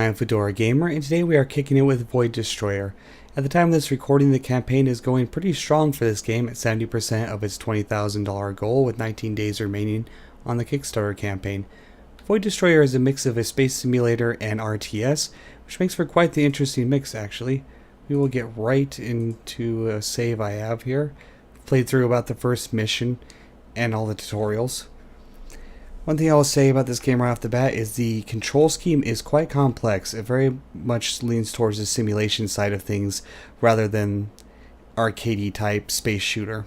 I am FedoraG4mer, and today we are kicking it with Void Destroyer. At the time of this recording, the campaign is going pretty strong for this game at 70% of its $20,000 goal, with 19 days remaining on the Kickstarter campaign. Void Destroyer is a mix of a space simulator and RTS, which makes for quite the interesting mix actually. We will get right into a save I have here. Played through about the first mission and all the tutorials. One thing I will say about this game right off the bat is the control scheme is quite complex. It very much leans towards the simulation side of things rather than arcadey type space shooter.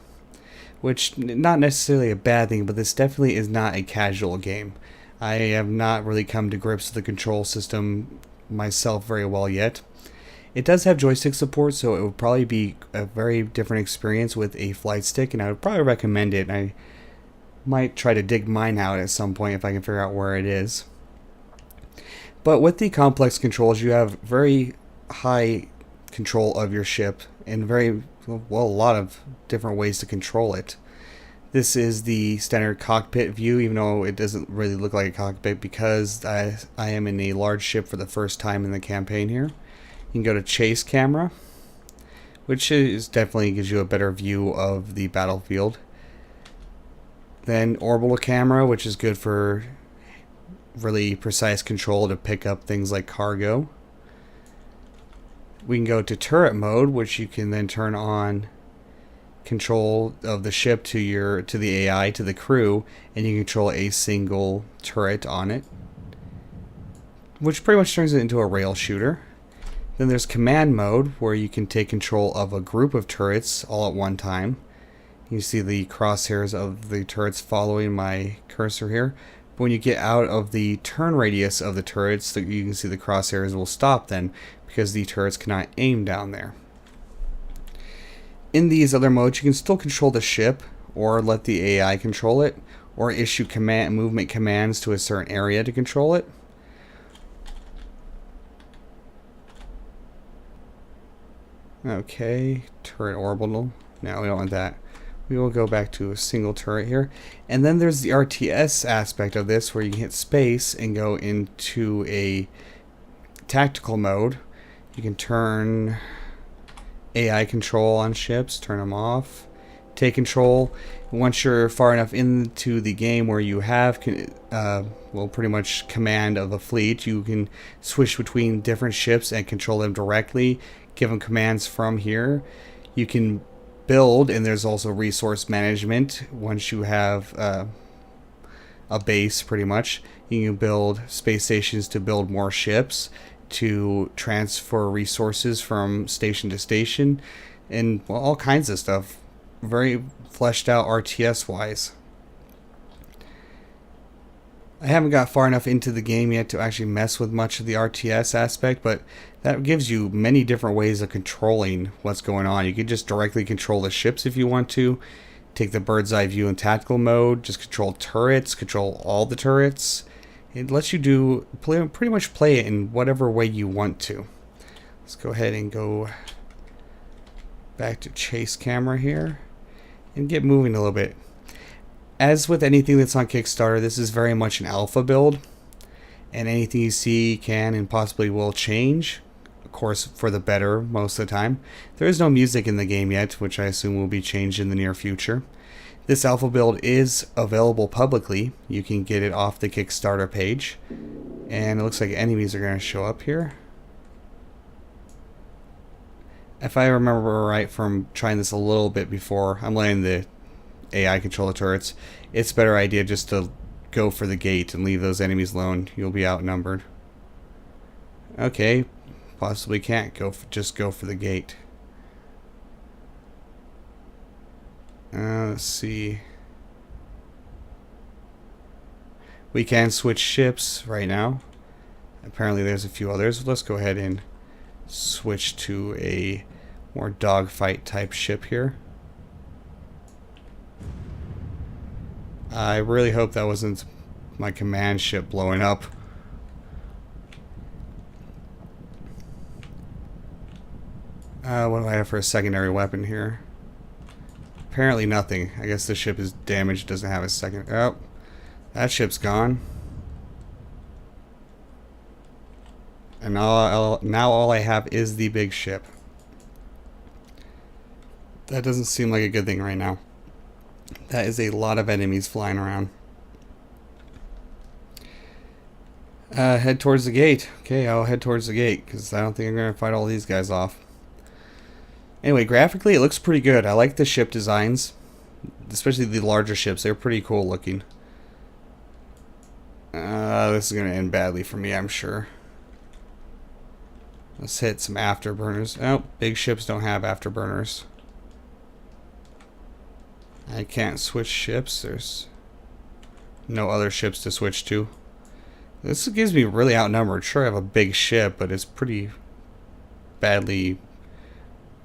Which, not necessarily a bad thing, but this definitely is not a casual game. I have not really come to grips with the control system myself very well yet. It does have joystick support, so it would probably be a very different experience with a flight stick, and I would probably recommend it. I might try to dig mine out at some point if I can figure out where it is. But with the complex controls, you have very high control of your ship and a lot of different ways to control it. This is the standard cockpit view, even though it doesn't really look like a cockpit because I am in a large ship for the first time in the campaign here. You can go to chase camera, which definitely gives you a better view of the battlefield. Then orbital camera, which is good for really precise control to pick up things like cargo. We can go to turret mode, which you can then turn on control of the ship to the AI, to the crew, and you control a single turret on it, which pretty much turns it into a rail shooter. Then there's command mode, where you can take control of a group of turrets all at one time. You see the crosshairs of the turrets following my cursor here. But when you get out of the turn radius of the turrets, you can see the crosshairs will stop then, because the turrets cannot aim down there. In these other modes, you can still control the ship, or let the AI control it, or issue movement commands to a certain area to control it. Okay, turret orbital. No, we don't want that. We will go back to a single turret here. And then there's the RTS aspect of this, where you can hit space and go into a tactical mode. You can turn AI control on ships, turn them off, take control. Once you're far enough into the game where you have pretty much command of a fleet, you can switch between different ships and control them directly, give them commands from here. You can build, and there's also resource management. Once you have a base, pretty much, you can build space stations to build more ships, to transfer resources from station to station, and all kinds of stuff. Very fleshed out RTS wise. I haven't got far enough into the game yet to actually mess with much of the RTS aspect, but that gives you many different ways of controlling what's going on. You can just directly control the ships if you want to. Take the bird's eye view in tactical mode, just control turrets, control all the turrets. It lets you pretty much play it in whatever way you want to. Let's go ahead and go back to chase camera here and get moving a little bit. As with anything that's on Kickstarter, this is very much an alpha build, and anything you see can and possibly will change, of course for the better most of the time. There is no music in the game yet, which I assume will be changed in the near future. This alpha build is available publicly. You can get it off the Kickstarter page, and it looks like enemies are going to show up here. If I remember right from trying this a little bit before, I'm letting the AI control the turrets. It's a better idea just to go for the gate and leave those enemies alone. You'll be outnumbered. Okay, possibly can't just go for the gate. Let's see. We can switch ships right now. Apparently there's a few others. Let's go ahead and switch to a more dogfight type ship here. I really hope that wasn't my command ship blowing up. What do I have for a secondary weapon here? Apparently nothing. I guess the ship is damaged, doesn't have a second. Oh, that ship's gone. And now all I have is the big ship. That doesn't seem like a good thing right now. That is a lot of enemies flying around. Head towards the gate. Okay, I'll head towards the gate because I don't think I'm going to fight all these guys off. Anyway, graphically it looks pretty good. I like the ship designs, especially the larger ships. They're pretty cool looking. This is going to end badly for me, I'm sure. Let's hit some afterburners. Oh, big ships don't have afterburners. I can't switch ships. There's no other ships to switch to. This gives me really outnumbered. Sure, I have a big ship, but it's pretty badly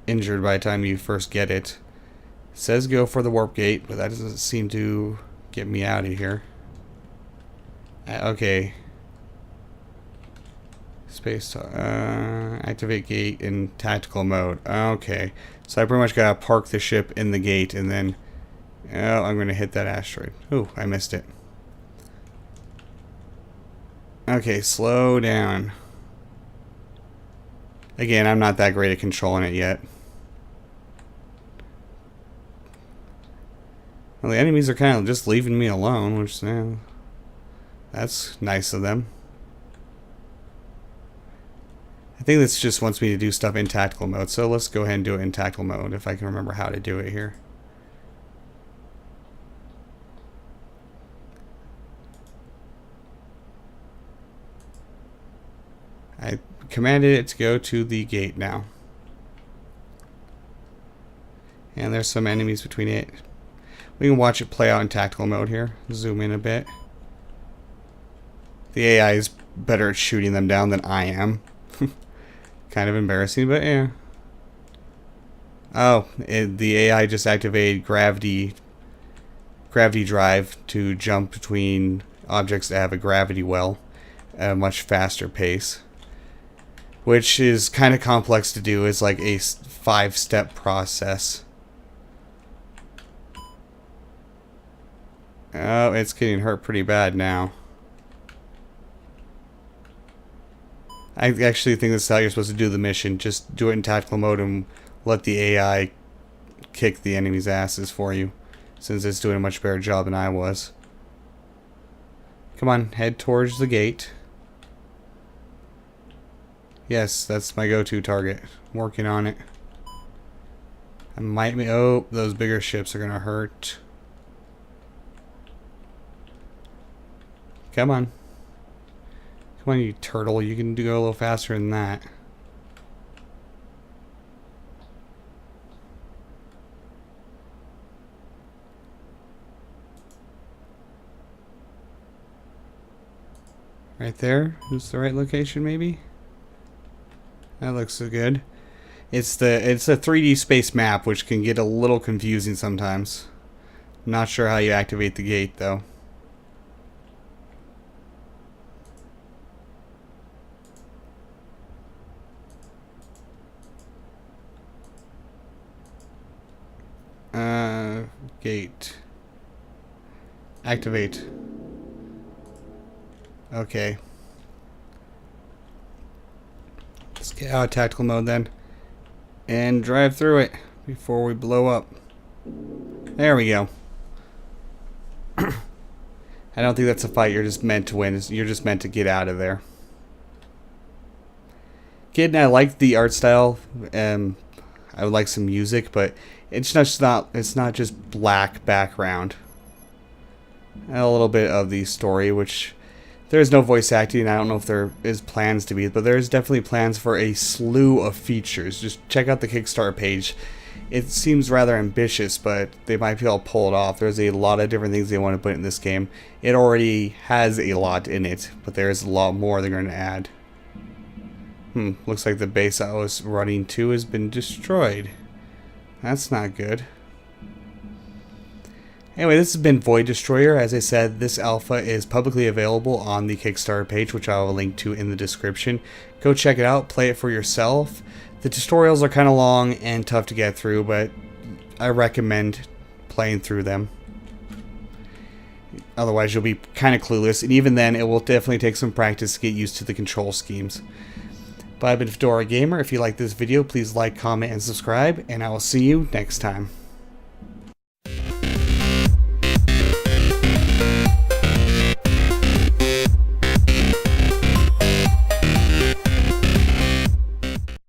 injured by the time you first get it. It says go for the warp gate, but that doesn't seem to get me out of here. Okay. Space. Activate gate in tactical mode. Okay. So I pretty much gotta park the ship in the gate and then... Oh, I'm gonna hit that asteroid. Ooh, I missed it. Okay, slow down. Again, I'm not that great at controlling it yet. Well, the enemies are kind of just leaving me alone, which, that's nice of them. I think this just wants me to do stuff in tactical mode, so let's go ahead and do it in tactical mode if I can remember how to do it here. I commanded it to go to the gate now. And there's some enemies between it. We can watch it play out in tactical mode here. Zoom in a bit. The AI is better at shooting them down than I am. Kind of embarrassing, but yeah. Oh, the AI just activated gravity drive to jump between objects that have a gravity well at a much faster pace. Which is kind of complex to do. It's like a 5-step process. Oh, it's getting hurt pretty bad now. I actually think this is how you're supposed to do the mission. Just do it in tactical mode and let the AI kick the enemy's asses for you. Since it's doing a much better job than I was. Come on, head towards the gate. Yes, that's my go-to target. I'm working on it. I might be... Oh, those bigger ships are going to hurt. Come on. Come on, you turtle. You can go a little faster than that. Right there. Is the right location, maybe? That looks so good. It's a 3D space map, which can get a little confusing sometimes. Not sure how you activate the gate, though. Gate. Activate. Okay. Let's get out of tactical mode then. And drive through it before we blow up. There we go. I don't think that's a fight you're just meant to win. You're just meant to get out of there. Kid, I like the art style. I would like some music, but it's not just black background. And a little bit of the story, which there is no voice acting. I don't know if there is plans to be, but there is definitely plans for a slew of features. Just check out the Kickstarter page. It seems rather ambitious, but they might be able to pull it off. There's a lot of different things they want to put in this game. It already has a lot in it, but there's a lot more they're going to add. Looks like the base I was running to has been destroyed. That's not good. Anyway, this has been Void Destroyer. As I said, this alpha is publicly available on the Kickstarter page, which I will link to in the description. Go check it out, play it for yourself. The tutorials are kind of long and tough to get through, but I recommend playing through them. Otherwise, you'll be kind of clueless, and even then, it will definitely take some practice to get used to the control schemes. But I've been FedoraGamer. If you like this video, please like, comment, and subscribe, and I will see you next time.